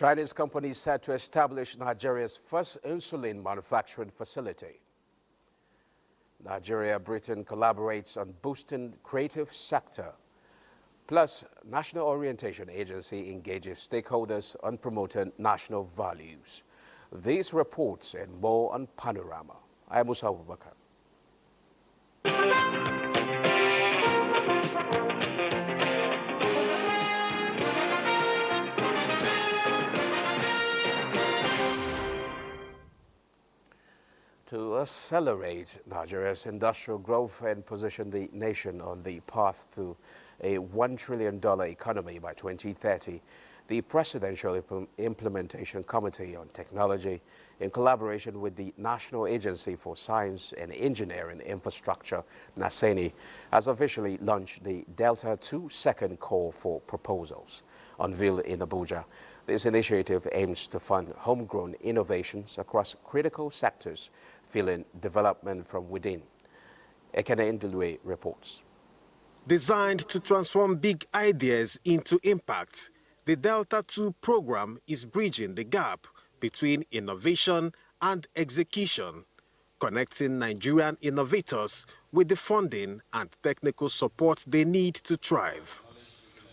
Chinese company set to establish Nigeria's first insulin manufacturing facility. Nigeria-Britain collaborates on boosting creative sector. Plus, National Orientation Agency engages stakeholders on promoting national values. These reports and more on Panorama. I am Musa Abubakar. To accelerate Nigeria's industrial growth and position the nation on the path to a $1 trillion economy by 2030, the Presidential Implementation Committee on Technology, in collaboration with the National Agency for Science and Engineering Infrastructure, NASENI, has officially launched the Delta II Second Call for Proposals, unveiled in Abuja. This initiative aims to fund homegrown innovations across critical sectors, fueling development from within. Ekene Ndulwe reports. Designed to transform big ideas into impact, the Delta II program is bridging the gap between innovation and execution, connecting Nigerian innovators with the funding and technical support they need to thrive.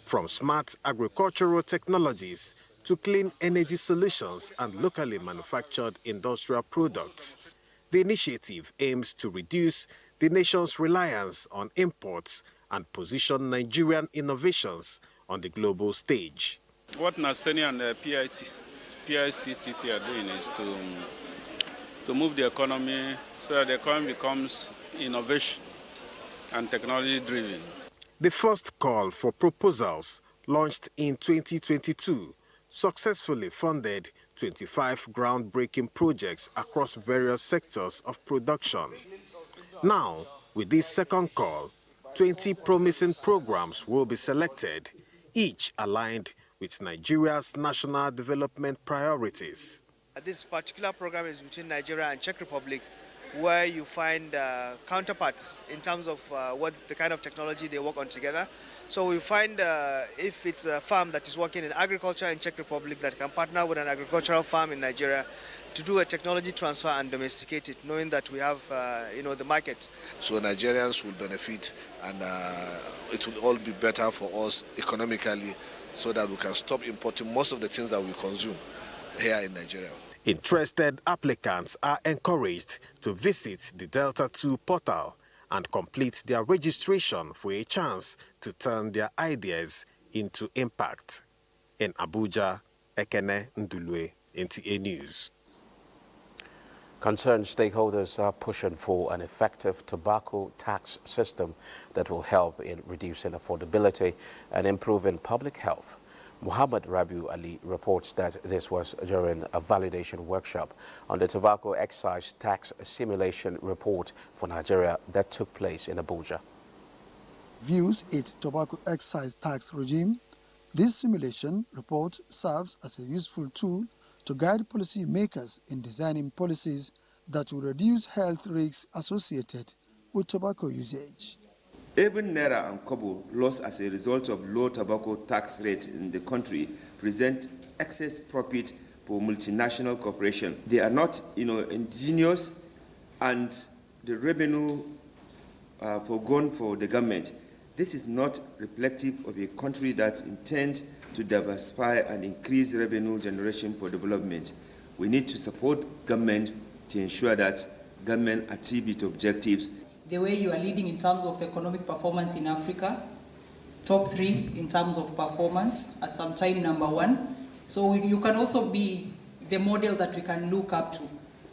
From smart agricultural technologies to clean energy solutions and locally manufactured industrial products, the initiative aims to reduce the nation's reliance on imports and position Nigerian innovations on the global stage. What NASENI and the PICTT are doing is to move the economy so that the economy becomes innovation and technology driven. The first call for proposals, launched in 2022, successfully funded 25 groundbreaking projects across various sectors of production. Now, with this second call, 20 promising programs will be selected, each aligned with Nigeria's national development priorities. This particular program is between Nigeria and Czech Republic, where you find counterparts in terms of what the kind of technology they work on together. So we find if it's a farm that is working in agriculture in Czech Republic that can partner with an agricultural farm in Nigeria to do a technology transfer and domesticate it, knowing that we have the market. So Nigerians will benefit, and it will all be better for us economically, so that we can stop importing most of the things that we consume here in Nigeria. Interested applicants are encouraged to visit the Delta II portal and complete their registration for a chance to turn their ideas into impact. In Abuja, Ekene Ndulwe, NTA News. Concerned stakeholders are pushing for an effective tobacco tax system that will help in reducing affordability and improving public health. Muhammad Rabiu Ali reports that this was during a validation workshop on the tobacco excise tax simulation report for Nigeria that took place in Abuja. Views its tobacco excise tax regime. This simulation report serves as a useful tool to guide policy makers in designing policies that will reduce health risks associated with tobacco usage. Every naira and kobo lost as a result of low tobacco tax rates in the country present excess profit for multinational corporations. They are not, indigenous, and the revenue forgone for the government. This is not reflective of a country that intends to diversify and increase revenue generation for development. We need to support government to ensure that government achieve its objectives. The way you are leading in terms of economic performance in Africa, top 3 in terms of performance, at some time #1. So you can also be the model that we can look up to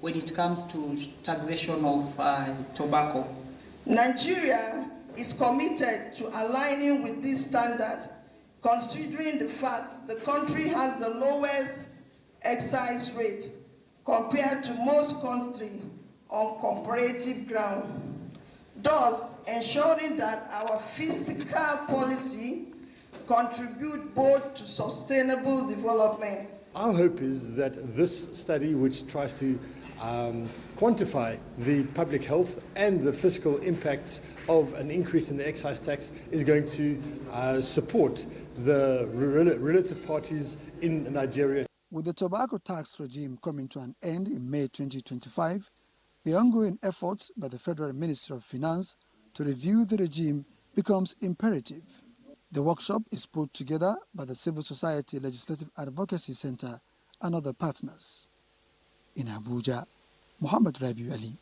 when it comes to taxation of tobacco. Nigeria is committed to aligning with this standard, considering the fact the country has the lowest excise rate compared to most countries on comparative ground, thus ensuring that our fiscal policy contribute both to sustainable development. Our hope is that this study, which tries to quantify the public health and the fiscal impacts of an increase in the excise tax, is going to support the relative parties in Nigeria. With the tobacco tax regime coming to an end in May 2025, the ongoing efforts by the Federal Ministry of Finance to review the regime becomes imperative. The workshop is put together by the Civil Society Legislative Advocacy Center and other partners. In Abuja, Muhammad Rabiu Ali.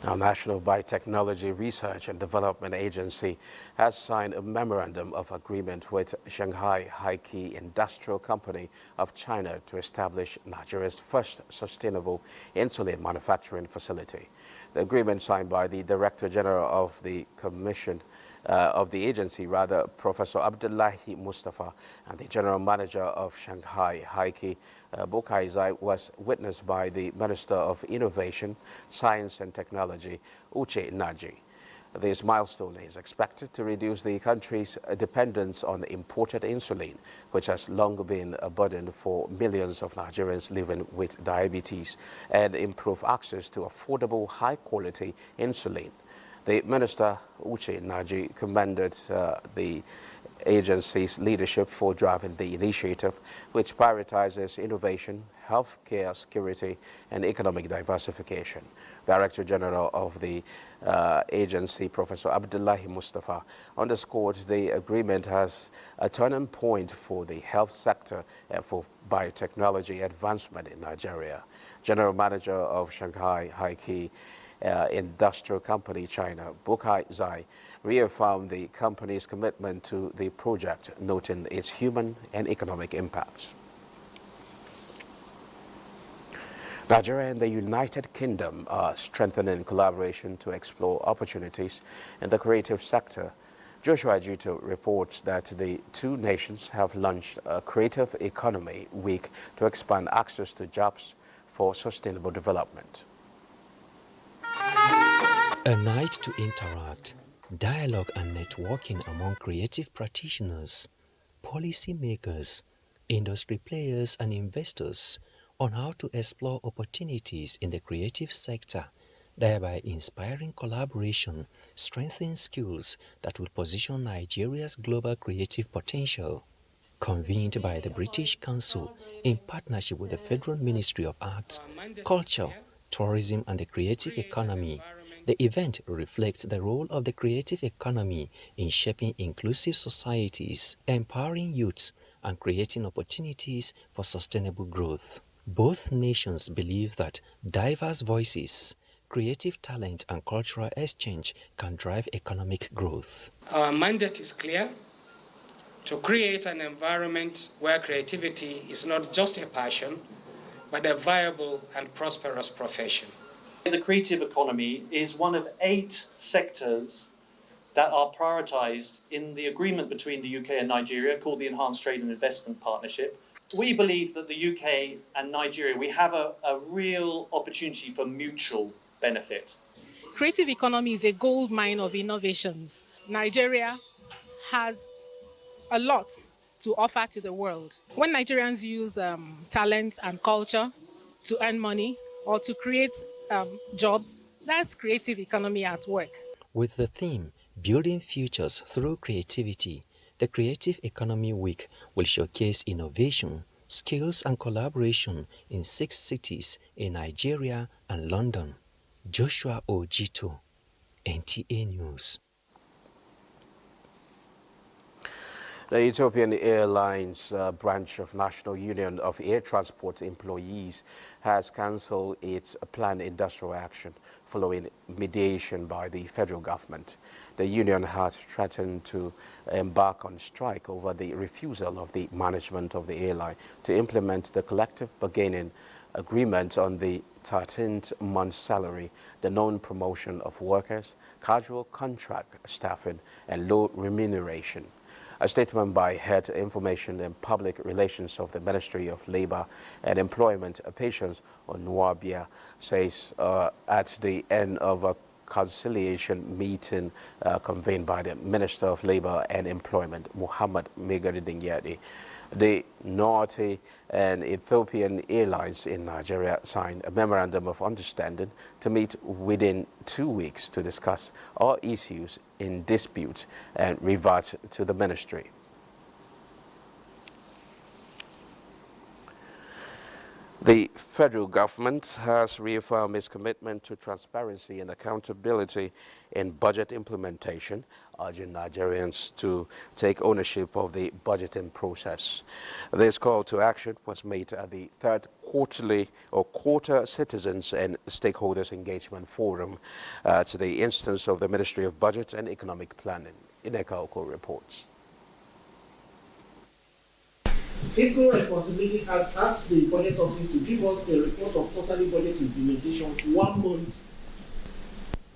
Now, National Biotechnology Research and Development Agency has signed a memorandum of agreement with Shanghai Haiqi Industrial Company of China to establish Nigeria's first sustainable insulin manufacturing facility. The agreement signed by the Director General of the agency, Professor Abdullahi Mustafa, and the General Manager of Shanghai Haiqi, Bokai Zai, was witnessed by the Minister of Innovation, Science and Technology, Uche Naji. This milestone is expected to reduce the country's dependence on imported insulin, which has long been a burden for millions of Nigerians living with diabetes, and improve access to affordable, high-quality insulin. The Minister, Uche Naji, commended the agency's leadership for driving the initiative, which prioritizes innovation, healthcare security, and economic diversification. Director General of the agency, Professor Abdullahi Mustafa, underscored the agreement as a turning point for the health sector and for biotechnology advancement in Nigeria. General Manager of Shanghai Haiqi Industrial Company China, Bokai Zai, reaffirmed the company's commitment to the project, noting its human and economic impacts. Nigeria and the United Kingdom are strengthening collaboration to explore opportunities in the creative sector. Joshua Jito reports that the two nations have launched a Creative Economy Week to expand access to jobs for sustainable development. A night to interact, dialogue and networking among creative practitioners, policymakers, industry players and investors on how to explore opportunities in the creative sector, thereby inspiring collaboration, strengthening skills that will position Nigeria's global creative potential. Convened by the British Council in partnership with the Federal Ministry of Arts, Culture, Tourism and the Creative Economy, the event reflects the role of the creative economy in shaping inclusive societies, empowering youths, and creating opportunities for sustainable growth. Both nations believe that diverse voices, creative talent, and cultural exchange can drive economic growth. Our mandate is clear: to create an environment where creativity is not just a passion, but a viable and prosperous profession. The creative economy is one of 8 sectors that are prioritised in the agreement between the UK and Nigeria called the Enhanced Trade and Investment Partnership. We believe that the UK and Nigeria, we have a real opportunity for mutual benefit. Creative economy is a gold mine of innovations. Nigeria has a lot to offer to the world. When Nigerians use talent and culture to earn money or to create jobs, that's creative economy at work. With the theme, Building Futures Through Creativity, the Creative Economy Week will showcase innovation, skills and collaboration in 6 cities in Nigeria and London. Joshua Ojito, NTA News. The Ethiopian Airlines branch of National Union of Air Transport Employees has cancelled its planned industrial action following mediation by the federal government. The union has threatened to embark on strike over the refusal of the management of the airline to implement the collective bargaining agreement on the 13th month's salary, the non-promotion of workers, casual contract staffing, and low remuneration. A statement by Head Information and Public Relations of the Ministry of Labour and Employment, Patience Onwabia, says at the end of a conciliation meeting convened by the Minister of Labour and Employment, Muhammad Megaridingyadi, the Norte and Ethiopian Airlines in Nigeria signed a memorandum of understanding to meet within 2 weeks to discuss all issues in dispute and revert to the ministry. The federal government has reaffirmed its commitment to transparency and accountability in budget implementation, urging Nigerians to take ownership of the budgeting process. This call to action was made at the third quarter Citizens and Stakeholders Engagement Forum to the instance of the Ministry of Budget and Economic Planning. Ineka Oko reports. Fiscal Responsibility Act asks the Budget Office to give us a report of quarterly budget implementation 1 month.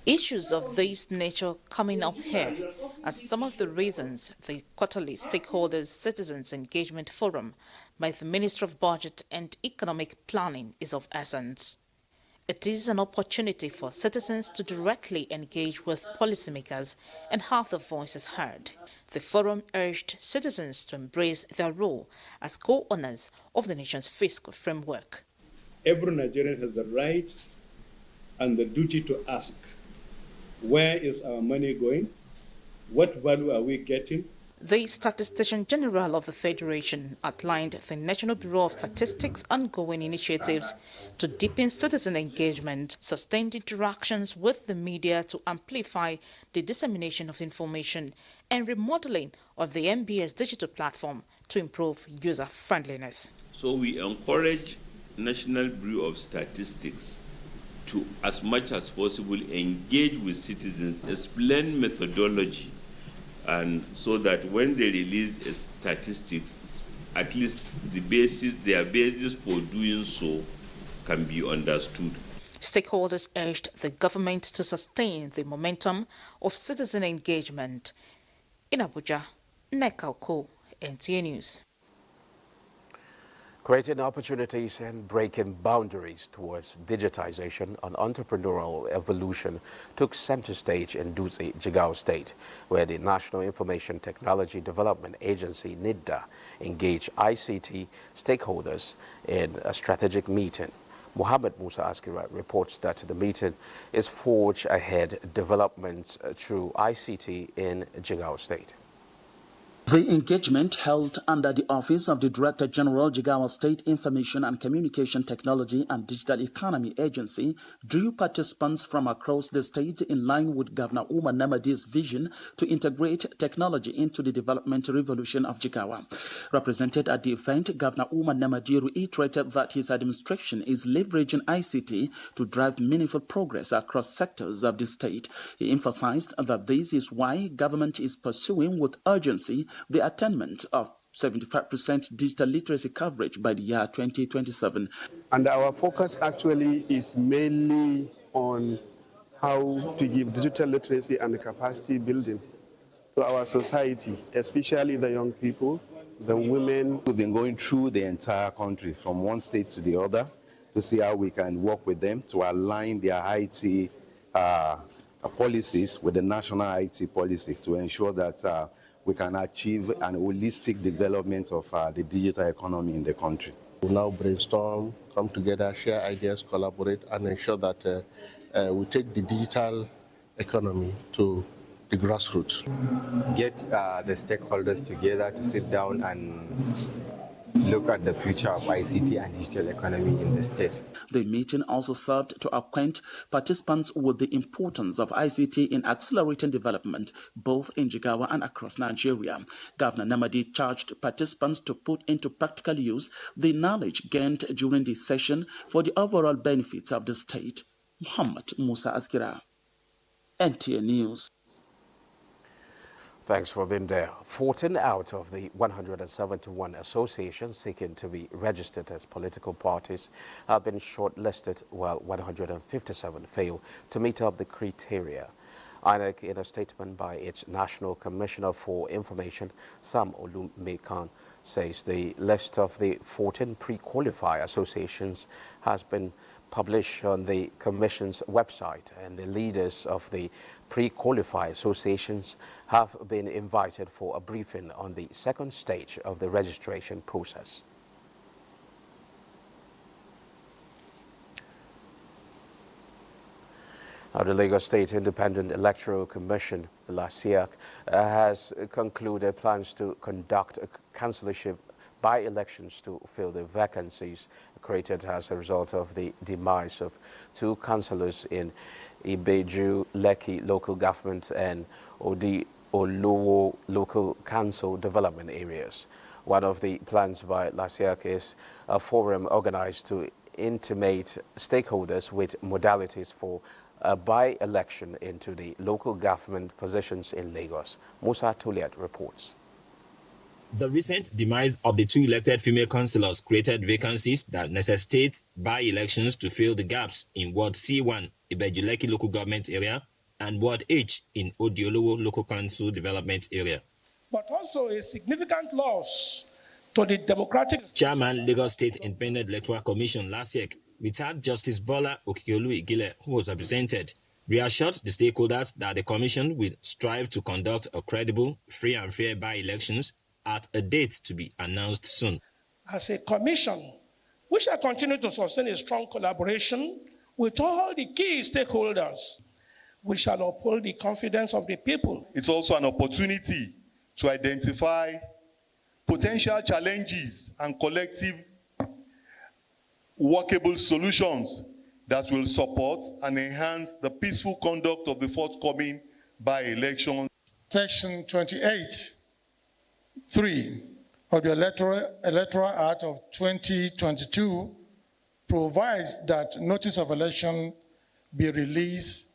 Issues of this nature coming up here are some of the reasons the quarterly Stakeholders Citizens Engagement Forum by the Ministry of Budget and Economic Planning is of essence. It is an opportunity for citizens to directly engage with policymakers and have their voices heard. The forum urged citizens to embrace their role as co-owners of the nation's fiscal framework. Every Nigerian has the right and the duty to ask, where is our money going? What value are we getting? The Statistician General of the Federation outlined the National Bureau of Statistics' ongoing initiatives to deepen citizen engagement, sustained interactions with the media to amplify the dissemination of information, and remodeling of the MBS digital platform to improve user-friendliness. So we encourage National Bureau of Statistics to, as much as possible, engage with citizens, explain methodology, and so that when they release statistics, at least their basis for doing so can be understood. Stakeholders urged the government to sustain the momentum of citizen engagement. In Abuja, Neka Oko, NTA News. Creating opportunities and breaking boundaries towards digitization and entrepreneurial evolution took center stage in Dutse, Jigawa State, where the National Information Technology Development Agency, NIDDA, engaged ICT stakeholders in a strategic meeting. Mohammed Musa Askira reports that the meeting is forge ahead developments through ICT in Jigawa State. The engagement, held under the Office of the Director General, Jigawa State Information and Communication Technology and Digital Economy Agency, drew participants from across the state in line with Governor Umar Namadi's vision to integrate technology into the development revolution of Jigawa. Represented at the event, Governor Umar Namadi reiterated that his administration is leveraging ICT to drive meaningful progress across sectors of the state. He emphasized that this is why government is pursuing with urgency the attainment of 75% digital literacy coverage by the year 2027. And our focus actually is mainly on how to give digital literacy and capacity building to our society, especially the young people, the women. We've been going through the entire country from one state to the other to see how we can work with them to align their IT policies with the national IT policy to ensure that we can achieve an holistic development of the digital economy in the country. We now brainstorm, come together, share ideas, collaborate, and ensure that we take the digital economy to the grassroots. Get the stakeholders together to sit down and look at the future of ICT and digital economy in the state. The meeting also served to acquaint participants with the importance of ICT in accelerating development, both in Jigawa and across Nigeria. Governor Namadi charged participants to put into practical use the knowledge gained during the session for the overall benefits of the state. Muhammad Musa Askira, NTA News. Thanks for being there. 14 out of the 171 associations seeking to be registered as political parties have been shortlisted, while 157 fail to meet up the criteria. INEC, in a statement by its National Commissioner for Information, Sam Olumekan, says the list of the 14 pre-qualified associations has been published on the Commission's website, and the leaders of the pre-qualified associations have been invited for a briefing on the second stage of the registration process. Now, the Lagos State Independent Electoral Commission, the LASIAC, has concluded plans to conduct a councillorship by-elections to fill the vacancies created as a result of the demise of 2 councillors in Ibeju Lekki local government and Odi Olowo local council development areas. One of the plans by LASIAC is a forum organized to intimate stakeholders with modalities for a by-election into the local government positions in Lagos. Musa Tuliat reports. The recent demise of the 2 elected female councillors created vacancies that necessitate by-elections to fill the gaps in Ward C1, Ibeju Lekki local government area, and Ward H in Odiolowo local council development area. But also a significant loss to the democratic... Chairman, Lagos State Independent Electoral Commission LASIEC, retired Justice Bola Okiolu Igile, who was represented, reassured the stakeholders that the commission will strive to conduct a credible, free and fair by-elections at a date to be announced soon. As a commission, we shall continue to sustain a strong collaboration with all the key stakeholders. We shall uphold the confidence of the people. It's also an opportunity to identify potential challenges and collective workable solutions that will support and enhance the peaceful conduct of the forthcoming by-election. Section 28(3) of the Electoral Act of 2022 provides that notice of election be released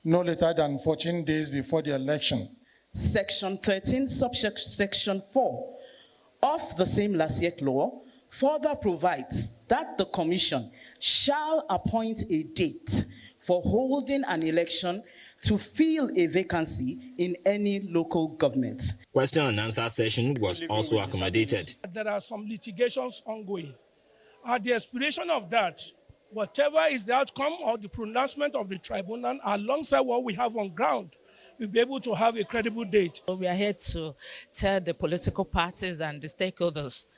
no later than 14 days before the election. Section 13, subsection 4 of the same LASIEC law further provides that the Commission shall appoint a date for holding an election to fill a vacancy in any local government. Question and answer session was also accommodated. There are some litigations ongoing. At the expiration of that, whatever is the outcome or the pronouncement of the tribunal alongside what we have on ground, we'll be able to have a credible date. We are here to tell the political parties and the stakeholders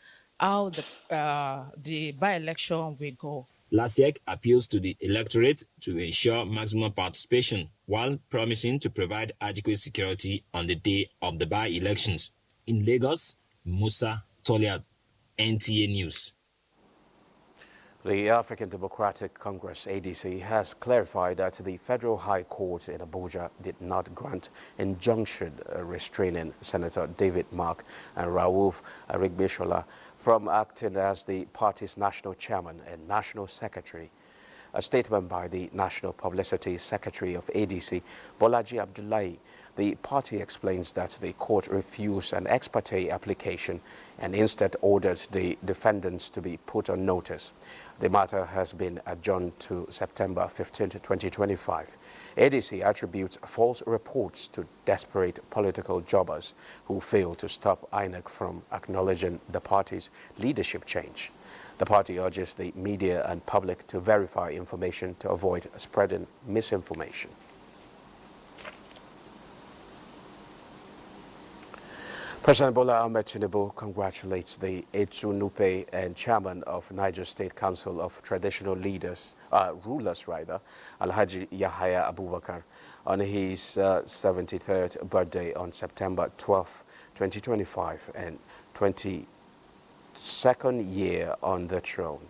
how the by-election will go. LASIEC appeals to the electorate to ensure maximum participation while promising to provide adequate security on the day of the by-elections. In Lagos, Musa Toliat, NTA News. The African Democratic Congress, ADC, has clarified that the Federal High Court in Abuja did not grant injunction restraining Senator David Mark and Rauf Arigbeshola from acting as the party's national chairman and national secretary. A statement by the National Publicity Secretary of ADC, Bolaji Abdullahi, the party explains that the court refused an ex parte application and instead ordered the defendants to be put on notice. The matter has been adjourned to September 15, 2025. ADC attributes false reports to desperate political jobbers who failed to stop INEC from acknowledging the party's leadership change. The party urges the media and public to verify information to avoid spreading misinformation. President Bola Ahmed Tinubu congratulates the Etsu Nupe and chairman of Niger State Council of Traditional Rulers, Alhaji Yahaya Abubakar, on his 73rd birthday on September 12, 2025, and 22nd year on the throne.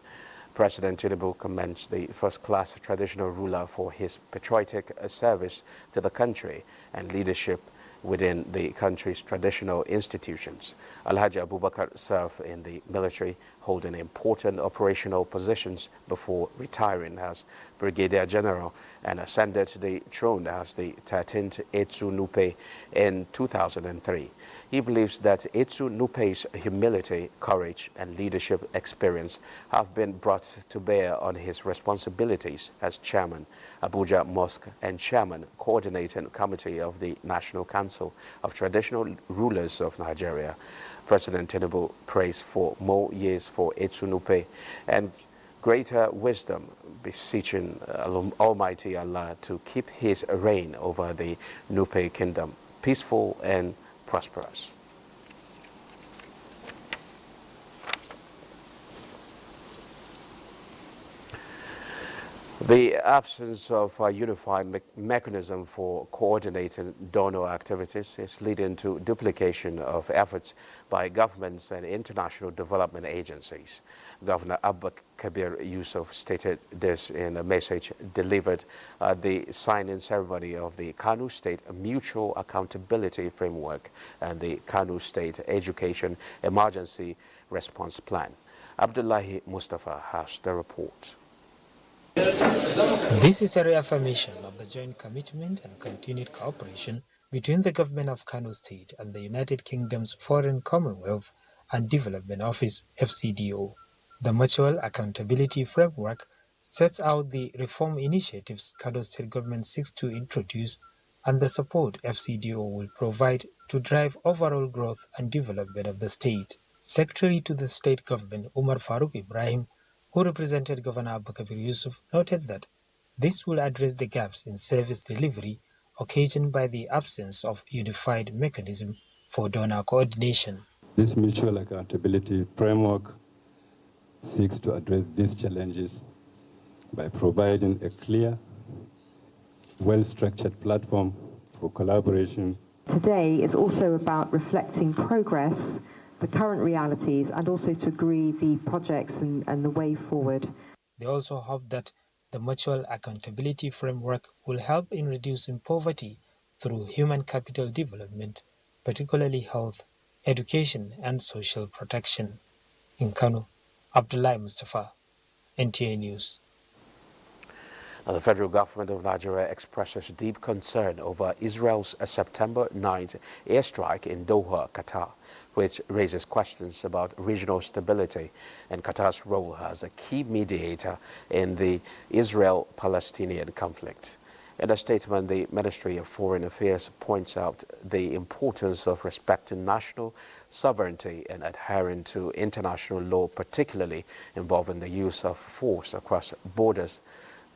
President Tinubu commends the first-class traditional ruler for his patriotic service to the country and leadership within the country's traditional institutions. Alhaji Abubakar served in the military, holding important operational positions before retiring as Brigadier General and ascended to the throne as the 13th Etsu Nupe in 2003. He believes that Etsu Nupe's humility, courage, and leadership experience have been brought to bear on his responsibilities as Chairman, Abuja Mosque, and Chairman, Coordinating Committee of the National Council of Traditional Rulers of Nigeria. President Tinubu prays for more years for Etsu Nupe and greater wisdom, beseeching Almighty Allah to keep his reign over the Nupe kingdom peaceful and prosperous. The absence of a unified mechanism for coordinating donor activities is leading to duplication of efforts by governments and international development agencies. Governor Abba Kabir Yusuf stated this in a message delivered at the signing ceremony of the Kano State Mutual Accountability Framework and the Kano State Education Emergency Response Plan. Abdullahi Mustafa has the report. This is a reaffirmation of the joint commitment and continued cooperation between the government of Kano State and the United Kingdom's Foreign Commonwealth and Development Office (FCDO). The Mutual Accountability Framework sets out the reform initiatives Kano State government seeks to introduce and the support FCDO will provide to drive overall growth and development of the state. Secretary to the state government Umar Farooq Ibrahim, who represented Governor Abba Kabir Yusuf, noted that this will address the gaps in service delivery occasioned by the absence of unified mechanism for donor coordination. This mutual accountability framework seeks to address these challenges by providing a clear, well-structured platform for collaboration. Today is also about reflecting progress, the current realities, and also to agree the projects and the way forward. They also hope that the Mutual Accountability Framework will help in reducing poverty through human capital development, particularly health, education, and social protection. In Kano, Abdullahi Mustafa, NTA News. The federal government of Nigeria expresses deep concern over Israel's September 9th airstrike in Doha, Qatar, which raises questions about regional stability and Qatar's role as a key mediator in the Israel-Palestinian conflict. In a statement, the Ministry of Foreign Affairs points out the importance of respecting national sovereignty and adhering to international law, particularly involving the use of force across borders.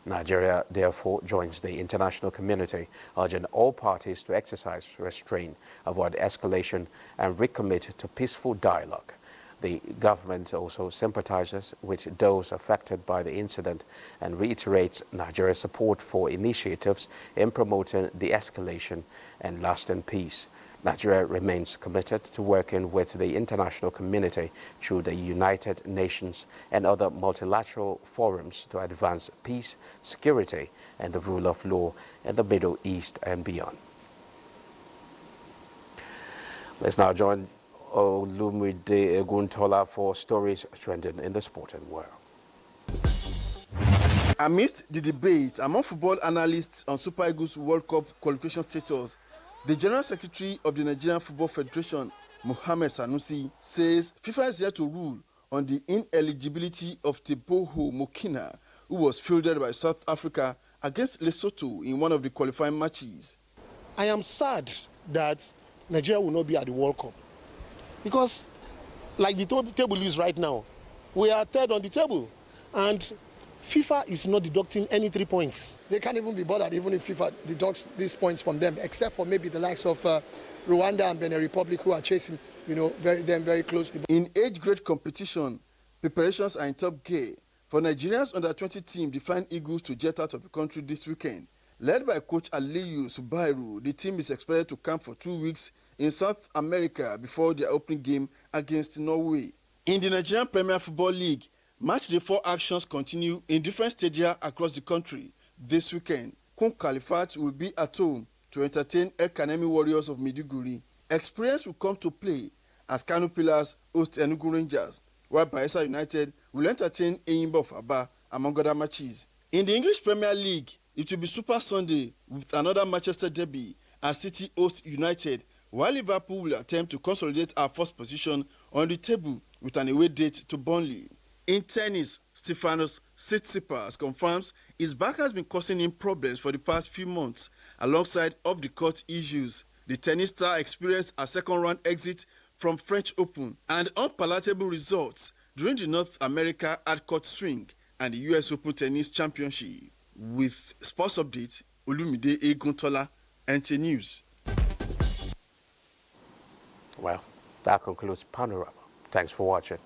Nigeria, therefore, joins the international community, urging all parties to exercise restraint, avoid escalation, and recommit to peaceful dialogue. The government also sympathizes with those affected by the incident and reiterates Nigeria's support for initiatives in promoting de-escalation and lasting peace. Nigeria remains committed to working with the international community through the United Nations and other multilateral forums to advance peace, security, and the rule of law in the Middle East and beyond. Let's now join Olumide Eguntola for stories trending in the sporting world. Amidst the debate among football analysts on Super Eagles World Cup qualification status, the General Secretary of the Nigerian Football Federation, Mohammed Sanusi, says FIFA is here to rule on the ineligibility of Teboho Mokina, who was fielded by South Africa against Lesotho in one of the qualifying matches. I am sad that Nigeria will not be at the World Cup because, like the table is right now, we are third on the table and FIFA is not deducting any 3 points. They can't even be bothered even if FIFA deducts these points from them, except for maybe the likes of Rwanda and Benin Republic, who are chasing, them very closely. In age-grade competition, preparations are in top gear for Nigeria's under-20 team, the Flying Eagles, to jet out of the country this weekend. Led by coach Aliyu Subairu, the team is expected to camp for 2 weeks in South America before their opening game against Norway. In the Nigerian Premier Football League, match day 4 actions continue in different stadia across the country. This weekend, Kun Khalifat will be at home to entertain El Kanemi Warriors of Maiduguri. Experience will come to play as Kano Pillars host Enugu Rangers, while Bayelsa United will entertain Eyimba of Aba, among other matches. In the English Premier League, it will be Super Sunday with another Manchester derby as City host United, while Liverpool will attempt to consolidate our first position on the table with an away date to Burnley. In tennis, Stefanos Tsitsipas confirms his back has been causing him problems for the past few months, alongside off-the-court issues. The tennis star experienced a second-round exit from French Open and unpalatable results during the North America Hardcourt Swing and the US Open Tennis Championship. With sports update, Olumide Eguntola, NTA News. Well, that concludes Panorama. Thanks for watching.